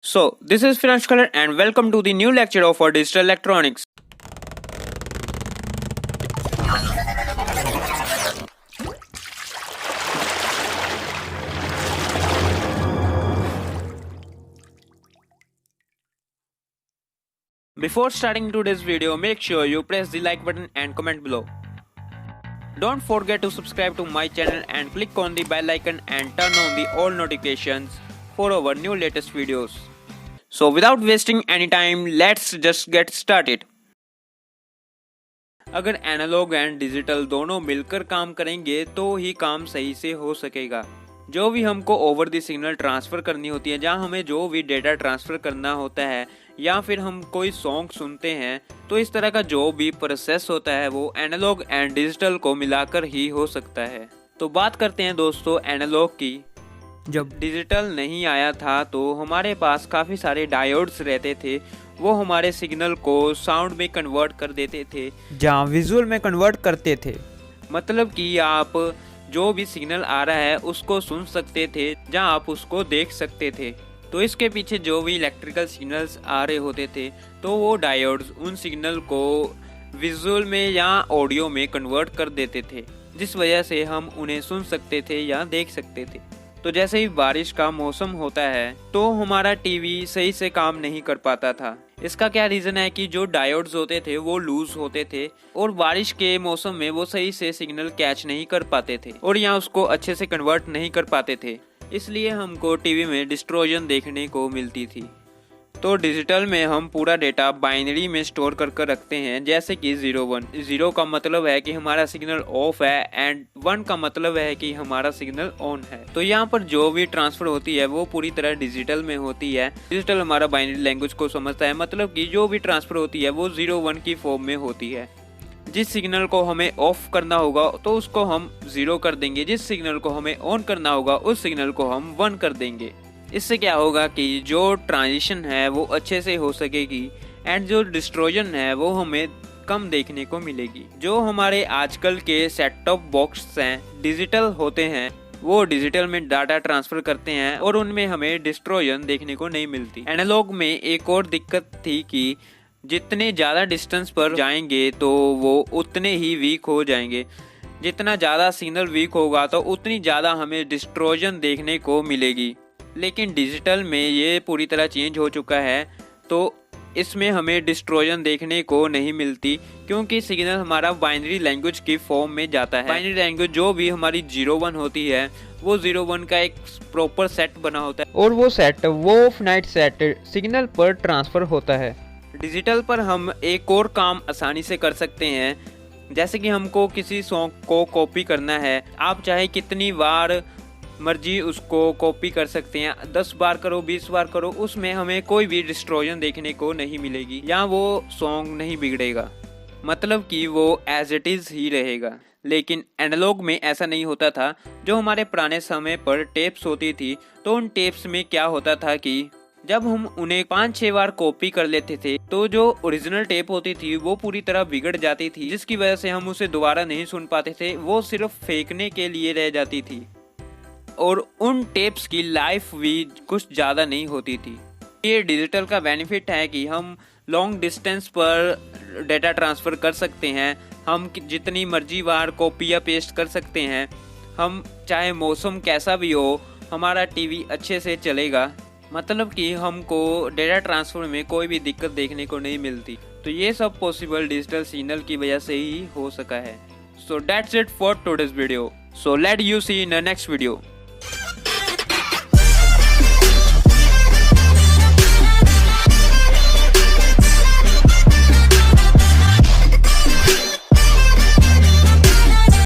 So, this is Financial Color and welcome to the new lecture of our digital electronics. Before starting today's video, make sure you press the like button and comment below. Don't forget to subscribe to my channel and click on the bell icon and turn on the all notifications for our new latest videos. So without wasting any time, let's just get started. अगर analogue and digital दोनों मिलकर काम करेंगे तो ही काम सही से हो सकेगा। जो भी हमको ओवर द सिग्नल ट्रांसफ़र करनी होती है, जहाँ हमें जो भी डेटा ट्रांसफ़र करना होता है या फिर हम कोई सॉन्ग सुनते हैं, तो इस तरह का जो भी प्रोसेस होता है वो एनालॉग एंड डिजिटल को मिलाकर ही हो सकता है। तो बात करते हैं दोस्तों एनालॉग की। जब डिजिटल नहीं आया था तो हमारे पास काफ़ी सारे डायोड्स रहते थे, वो हमारे सिग्नल को साउंड में कन्वर्ट कर देते थे, जहाँ विजुअल में कन्वर्ट करते थे। मतलब कि आप जो भी सिग्नल आ रहा है उसको सुन सकते थे, जहाँ आप उसको देख सकते थे। तो इसके पीछे जो भी इलेक्ट्रिकल सिग्नल्स आ रहे होते थे तो वो डायोड्स उन सिग्नल को विजुअल में या ऑडियो में कन्वर्ट कर देते थे, जिस वजह से हम उन्हें सुन सकते थे या देख सकते थे। तो जैसे ही बारिश का मौसम होता है तो हमारा टीवी सही से काम नहीं कर पाता था। इसका क्या रीज़न है कि जो डायोड्स होते थे वो लूज होते थे और बारिश के मौसम में वो सही से सिग्नल कैच नहीं कर पाते थे और यहाँ उसको अच्छे से कन्वर्ट नहीं कर पाते थे, इसलिए हमको टीवी में डिस्ट्रोजन देखने को मिलती थी। तो डिजिटल में हम पूरा डेटा बाइनरी में स्टोर कर रखते हैं, जैसे कि 0-1। 0 का मतलब है कि हमारा सिग्नल ऑफ है एंड 1 का मतलब है कि हमारा सिग्नल ऑन है। तो यहाँ पर जो भी ट्रांसफर होती है वो पूरी तरह डिजिटल में होती है। डिजिटल हमारा बाइनरी लैंग्वेज को समझता है, मतलब कि जो भी ट्रांसफर होती है वो 0-1 की फॉर्म में होती है। जिस सिग्नल को हमें ऑफ करना होगा तो उसको हम 0 कर देंगे, जिस सिग्नल को हमें ऑन करना होगा उस सिग्नल को हम 1 कर देंगे। इससे क्या होगा कि जो ट्रांजिशन है वो अच्छे से हो सकेगी एंड जो डिस्ट्रोजन है वो हमें कम देखने को मिलेगी। जो हमारे आजकल के सेट टॉप बॉक्स हैं डिजिटल होते हैं, वो डिजिटल में डाटा ट्रांसफर करते हैं और उनमें हमें डिस्ट्रोजन देखने को नहीं मिलती। एनालॉग में एक और दिक्कत थी कि जितने ज़्यादा डिस्टेंस पर जाएंगे तो वो उतने ही वीक हो जाएंगे। जितना ज़्यादा सिग्नल वीक होगा तो उतनी ज़्यादा हमें डिस्ट्रोजन देखने को मिलेगी। लेकिन डिजिटल में ये पूरी तरह चेंज हो चुका है, तो इसमें हमें डिस्ट्रोजन देखने को नहीं मिलती, क्योंकि सिग्नल हमारा बाइनरी लैंग्वेज की फॉर्म में जाता है। बाइनरी लैंग्वेज जो भी हमारी 0-1 होती है वो 0-1 का एक प्रॉपर सेट बना होता है और वो सेट वो ऑफ नाइट सेट सिग्नल पर ट्रांसफ़र होता है। डिजिटल पर हम एक और काम आसानी से कर सकते हैं, जैसे कि हमको किसी सॉन्ग को कॉपी करना है, आप चाहे कितनी बार मर्जी उसको कॉपी कर सकते हैं, 10 बार करो 20 बार करो, उसमें हमें कोई भी डिस्ट्रोजन देखने को नहीं मिलेगी या वो सॉन्ग नहीं बिगड़ेगा, मतलब कि वो एज इट इज़ ही रहेगा। लेकिन एनालॉग में ऐसा नहीं होता था। जो हमारे पुराने समय पर टेप्स होती थी तो उन टेप्स में क्या होता था कि जब हम उन्हें 5-6 बार कॉपी कर लेते थे तो जो ओरिजिनल टेप होती थी वो पूरी तरह बिगड़ जाती थी, जिसकी वजह से हम उसे दोबारा नहीं सुन पाते थे, वो सिर्फ फेंकने के लिए रह जाती थी और उन टेप्स की लाइफ भी कुछ ज़्यादा नहीं होती थी। ये डिजिटल का बेनिफिट है कि हम लॉन्ग डिस्टेंस पर डेटा ट्रांसफ़र कर सकते हैं, हम जितनी मर्जी बार कॉपी या पेस्ट कर सकते हैं, हम चाहे मौसम कैसा भी हो हमारा टीवी अच्छे से चलेगा, मतलब कि हमको डेटा ट्रांसफ़र में कोई भी दिक्कत देखने को नहीं मिलती। तो ये सब पॉसिबल डिजिटल सिग्नल की वजह से ही हो सका है। So that's it for today's video. So let you see in the next video.